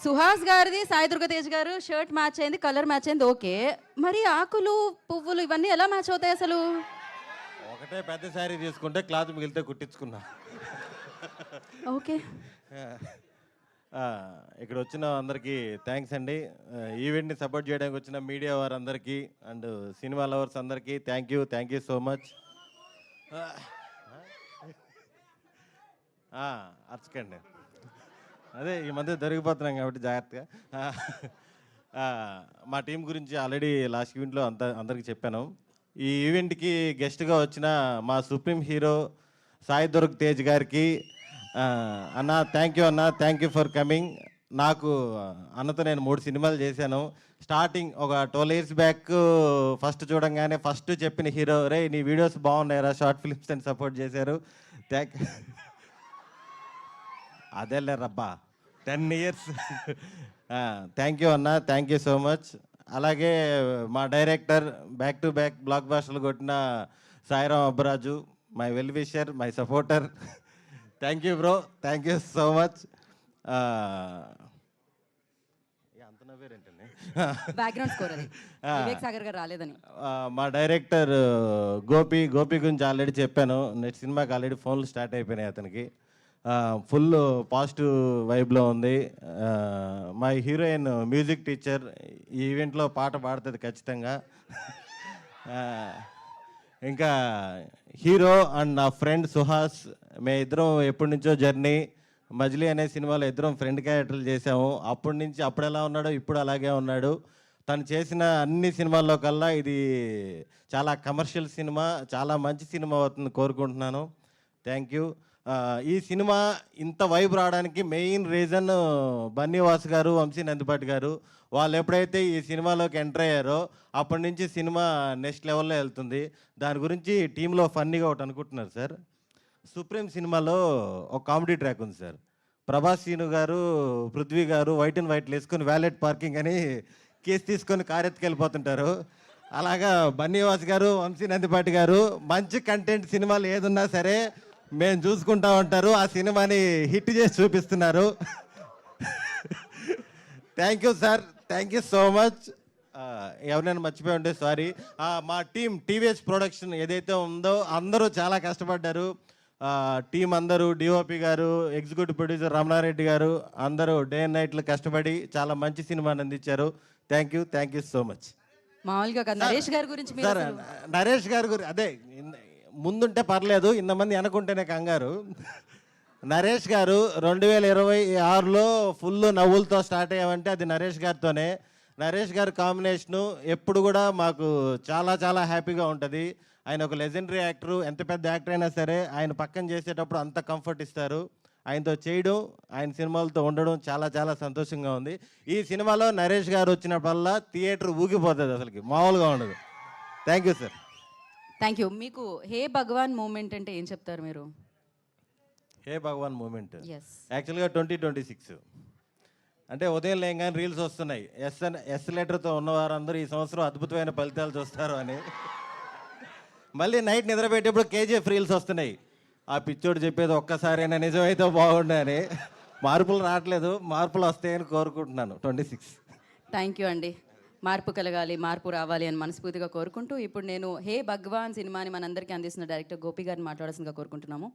సుహాస్ గారిది సాయి దుర్గ తేజ్ గారు shirt match అయింది, కలర్ మ్యాచ్ అయింది, ఓకే. మరి ఆకులు పువ్వులు ఇవన్నీ ఎలా మ్యాచ్ అవుతాయి అసలు? ఒకటే పెద్ద శారీ తీసుకుంటే క్లాత్ మిగిలితే కుట్టించుకున్నా. ఓకే. ఇక్కడ వచ్చిన అందరికీ థ్యాంక్స్ అండి. ఈవెంట్ని సపోర్ట్ చేయడానికి వచ్చిన మీడియా వారందరికీ అండ్ సినిమా లవర్స్ అందరికీ థ్యాంక్ యూ సో మచ్. అర్చకండి, అదే ఈ మధ్య దొరికిపోతున్నాం కాబట్టి జాగ్రత్తగా. మా టీం గురించి ఆల్రెడీ లాస్ట్ ఈవెంట్లో అందరికీ చెప్పాను. ఈ ఈవెంట్కి గెస్ట్గా వచ్చిన మా సుప్రీం హీరో సాయి దుర్గ్ తేజ్ గారికి అన్న థ్యాంక్ యూ ఫర్ కమింగ్. నాకు అన్నతో నేను 3 సినిమాలు చేశాను. స్టార్టింగ్ ఒక 12 years బ్యాక్ ఫస్ట్ చూడంగానే ఫస్ట్ చెప్పిన హీరో, రే నీ వీడియోస్ బాగున్నాయిరా, షార్ట్ ఫిల్మ్స్ అని సపోర్ట్ చేశారు. అదేలే రబ్బా 10 years. థ్యాంక్ యూ అన్న, థ్యాంక్ యూ సో మచ్. అలాగే మా డైరెక్టర్ బ్యాక్ టు బ్యాక్ బ్లాక్ బాస్టర్లు కొట్టిన Sairam Abburaju, my well wisher, my supporter. Thank you bro, thank you so much. అంత నవ్వేరేంటండి, బ్యాక్గ్రౌండ్ స్కోర్ అది వివేక్ సాగర్ గారు రాలేదని. మా డైరెక్టర్ గోపి గురించి ఆల్రెడీ చెప్పాను. నెక్స్ట్ సినిమాకి ఆల్రెడీ ఫోన్లు స్టార్ట్ అయిపోయినాయి అతనికి. ఫుల్ పాజిటివ్ వైబ్లో ఉంది. మా హీరోయిన్ మ్యూజిక్ టీచర్, ఈ ఈవెంట్లో పాట పాడుతుంది ఖచ్చితంగా. ఇంకా హీరో అండ్ నా ఫ్రెండ్ సుహాస్, మేము ఇద్దరం ఎప్పటి నుంచో జర్నీ. మజిలీ అనే సినిమాలో ఇద్దరం ఫ్రెండ్ క్యారెక్టర్లు చేసాము. అప్పటి నుంచి అప్పుడు ఎలా ఉన్నాడో ఇప్పుడు అలాగే ఉన్నాడు. తను చేసిన అన్ని సినిమాల్లో కల్లా ఇది చాలా కమర్షియల్ సినిమా, చాలా మంచి సినిమా అవుతుంది కోరుకుంటున్నాను. Thank you. ఈ సినిమా ఇంత వైబ్ రావడానికి మెయిన్ రీజన్ బన్నీవాస్ గారు, వంశీ నందిపాటి గారు. వాళ్ళు ఎప్పుడైతే ఈ సినిమాలోకి ఎంటర్ అయ్యారో అప్పటి నుంచి సినిమా నెక్స్ట్ లెవెల్లో వెళ్తుంది. దాని గురించి టీంలో ఫన్నీగా ఒకటి అనుకుంటున్నారు సార్. సుప్రీం సినిమాలో ఒక కామెడీ ట్రాక్ ఉంది సార్. ప్రభాస్ సీను గారు, పృథ్వీ గారు వైట్ అండ్ వైట్లు వేసుకొని వ్యాలెట్ పార్కింగ్ అని కేసు తీసుకొని కారు ఎత్తుకెళ్ళిపోతుంటారు. అలాగా బన్నీవాస్ గారు, వంశీ నందిపాటి గారు మంచి కంటెంట్ సినిమాలు ఏదున్నా సరే మేము చూసుకుంటా ఉంటారు. ఆ సినిమాని హిట్ చేసి చూపిస్తున్నారు. Thank you sir, thank you so much. ఎవరైనా మర్చిపోయి ఉంటే సారీ. మా టీం టీవీఎస్ ప్రొడక్షన్ ఏదైతే ఉందో అందరూ చాలా కష్టపడ్డారు. టీం అందరూ, డిఓపి గారు, ఎగ్జిక్యూటివ్ ప్రొడ్యూసర్ రమణారెడ్డి గారు అందరూ డే అండ్ నైట్లు కష్టపడి చాలా మంచి సినిమాని అందించారు. Thank you so much. మామూలుగా నరేష్ గారి గురించి సార్, నరేష్ గారి గురించి అదే ముందుంటే పర్లేదు, ఇంతమంది అనుకుంటేనే కంగారు. నరేష్ గారు 2026లో ఫుల్ నవ్వులతో స్టార్ట్ అయ్యామంటే అది నరేష్ గారితోనే. నరేష్ గారి కాంబినేషను ఎప్పుడు కూడా మాకు చాలా చాలా హ్యాపీగా ఉంటుంది. ఆయన ఒక లెజెండరీ యాక్టరు. ఎంత పెద్ద యాక్టర్ అయినా సరే ఆయన పక్కన చేసేటప్పుడు అంత కంఫర్ట్ ఇస్తారు. ఆయనతో చేయడం, ఆయన సినిమాలతో ఉండడం చాలా చాలా సంతోషంగా ఉంది. ఈ సినిమాలో నరేష్ గారు వచ్చినప్పుడల్లా థియేటర్ ఊగిపోతుంది, అసలుకి మామూలుగా ఉండదు. Thank you sir. Thank you. మీకు హే భగవాన్ మూమెంట్ అంటే ఏం చెప్తారు మీరు? హే భగవాన్ మూమెంట్ Yes. యాక్చువల్గా 2026 అంటే ఉదయం లేగానే రీల్స్ వస్తున్నాయి. ఎస్ లెటర్తో ఉన్నవారందరూ ఈ సంవత్సరం అద్భుతమైన ఫలితాలు చూస్తారు అని. మళ్ళీ నైట్ నిద్రపెట్టేప్పుడు కేజీఎఫ్ రీల్స్ వస్తున్నాయి. ఆ పిచ్చోడు చెప్పేది ఒక్కసారైనా నిజమైతే బాగుండని. మార్పులు రావట్లేదు, మార్పులు వస్తాయని కోరుకుంటున్నాను 26. థ్యాంక్ యూ అండి. మార్పు కలగాలి, మార్పు రావాలి అని మనస్ఫూర్తిగా కోరుకుంటూ ఇప్పుడు నేను హే భగవాన్ సినిమాని మనందరికీ అందిస్తున్న డైరెక్టర్ గోపి గారిని మాట్లాడాల్సిందిగా కోరుకుంటున్నాము.